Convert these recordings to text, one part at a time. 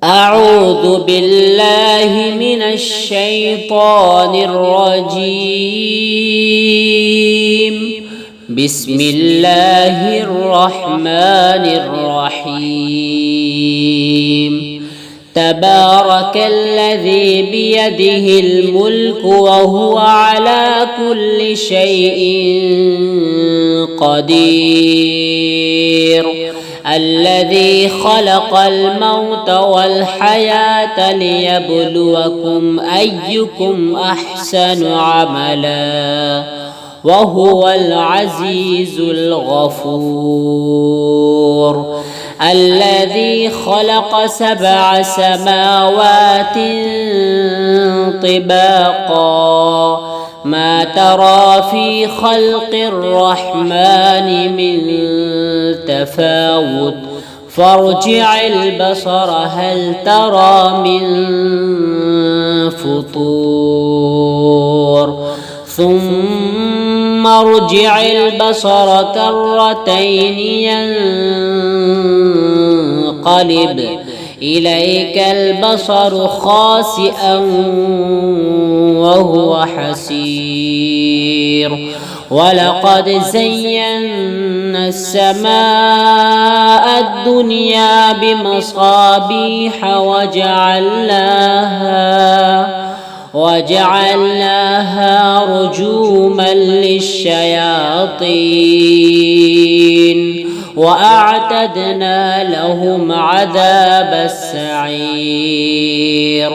أعوذ بالله من الشيطان الرجيم. بسم الله الرحمن الرحيم. تبارك الذي بيده الملك وهو على كل شيء قدير. الذي خلق الموت والحياة ليبلوكم أيكم أحسن عملا وهو العزيز الغفور. الذي خلق 7 سماوات طباقا ما ترى في خلق الرحمن من تفاوت فارجع البصر هل ترى من فطور ثم ارجع البصر كرتين ينقلب إليك البصر خاسئا وهو حسير. ولقد زينا السماء الدنيا بمصابيح وجعلناها رجوما للشياطين وأعتدنا لهم عذاب السعير.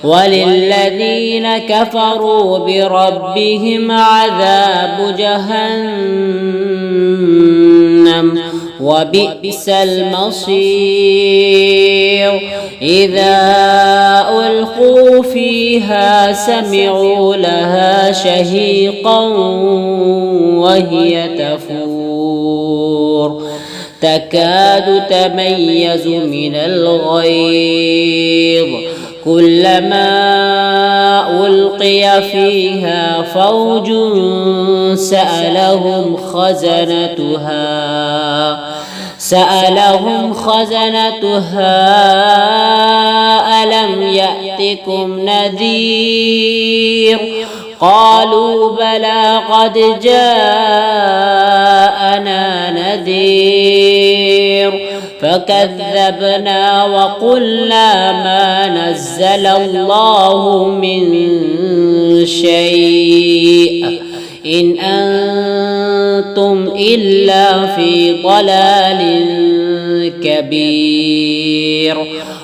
وللذين كفروا بربهم عذاب جهنم وبئس المصير. إذا ألقوا فيها سمعوا لها شهيقا وهي تفور تكاد تميز من الغيظ كلما ألقي فيها فوج سألهم خزنتها ألم يأتكم نذير قالوا بلى قد جاءنا نذير فكذبنا وقلنا ما نزل الله من شيء إن أنتم إلا في ضلال كبير.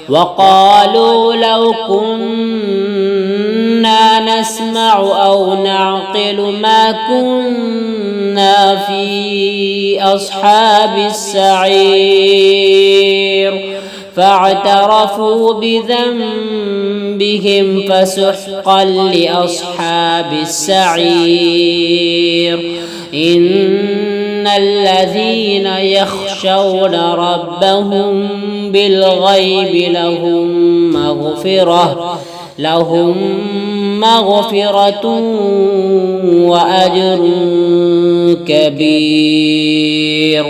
وقالوا لو كنا نسمع أو نعقل ما كنا في أصحاب السعير فاعترفوا بذنبهم فسحقا لأصحاب السعير. إن الذين يخشون ربهم بالغيب لهم مغفرة وأجر كبير.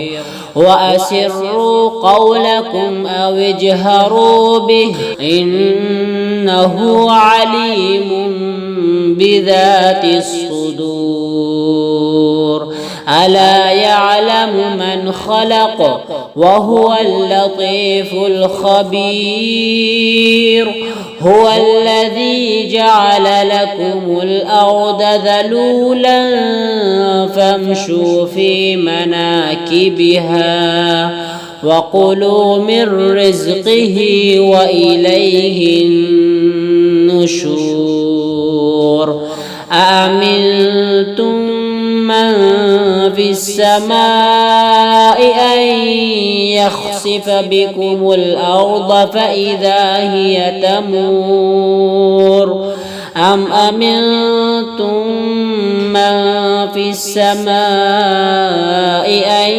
وأسروا قولكم أو اجهروا به إنه عليم بذات الصدور. ألا يعلم من خلق وهو اللطيف الخبير. هو الذي جعل لكم الأرض ذلولا فامشوا في مناكبها وكلوا من رزقه وإليه النشور. أأمنتم من في السماء أن يخسف بكم الأرض فإذا هي تمور أم أمنتم من في السماء أن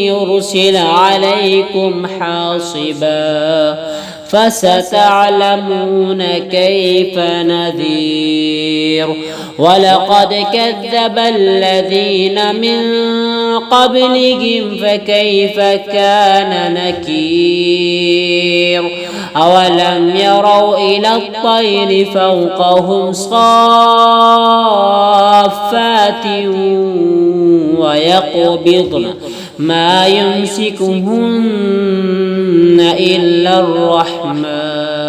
يرسل عليكم حاصبا فستعلمون كيف نذير. ولقد كذب الذين من قبلهم فكيف كان نكير. أولم يروا إلى الطير فوقهم صافات ويقبضن ما يمسكهن إلا الرحمن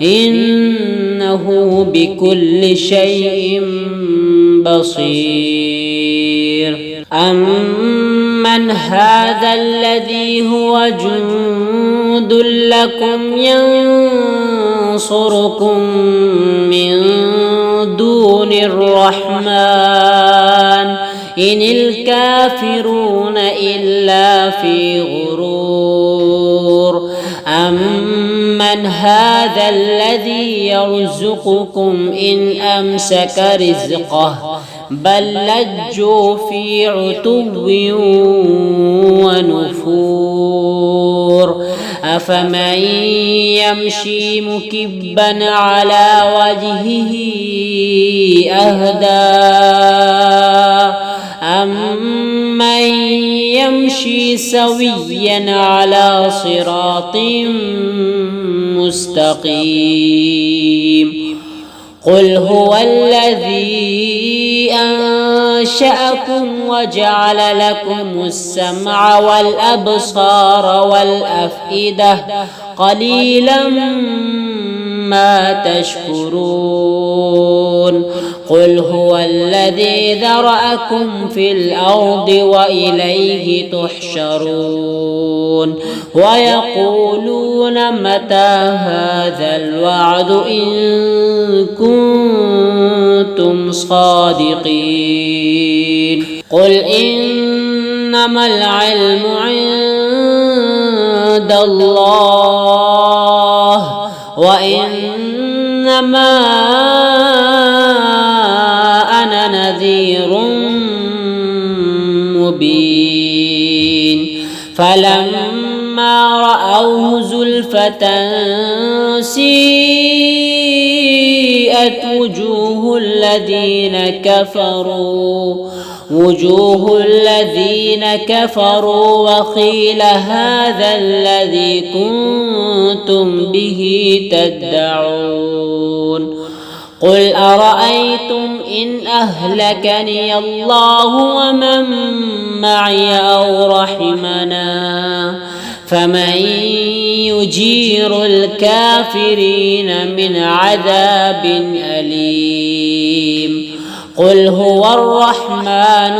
إنه بكل شيء بصير أمن هذا الذي هو جند لكم ينصركم من دون الرحمن إن الكافرون إلا في غرور أمن هذا الذي يرزقكم إن أمسك رزقه بل لجوا في عتو ونفور أفمن يمشي مكبا على وجهه أهدى أمن يمشي سويا على صراط مستقيم قل هو الذي أنشأكم وجعل لكم السمع والأبصار والأفئدة قليلا ما تشكرون قل هو الذي ذرأكم في الأرض وإليه تحشرون ويقولون متى هذا الوعد إن كنتم صادقين قل إنما العلم عند الله وإنما أنا نذير مبين فلما رأوه زلفة سيئت وجوه الذين كفروا وقيل هذا الذي كنتم به تدعون قل أرأيتم إن أهلكني الله ومن معي أو رحمنا فمن يجير الكافرين من عذاب أليم قل هو الرحمن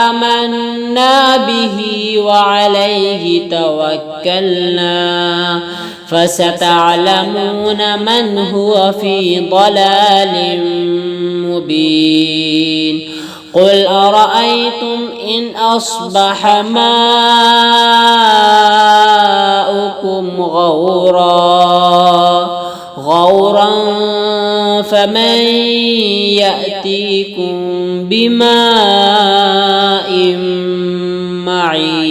آمنا به وعليه توكلنا فستعلمون من هو في ضلال مبين قل أرأيتم إن أصبح ماؤكم غورا فمن يأتيكم بماء معين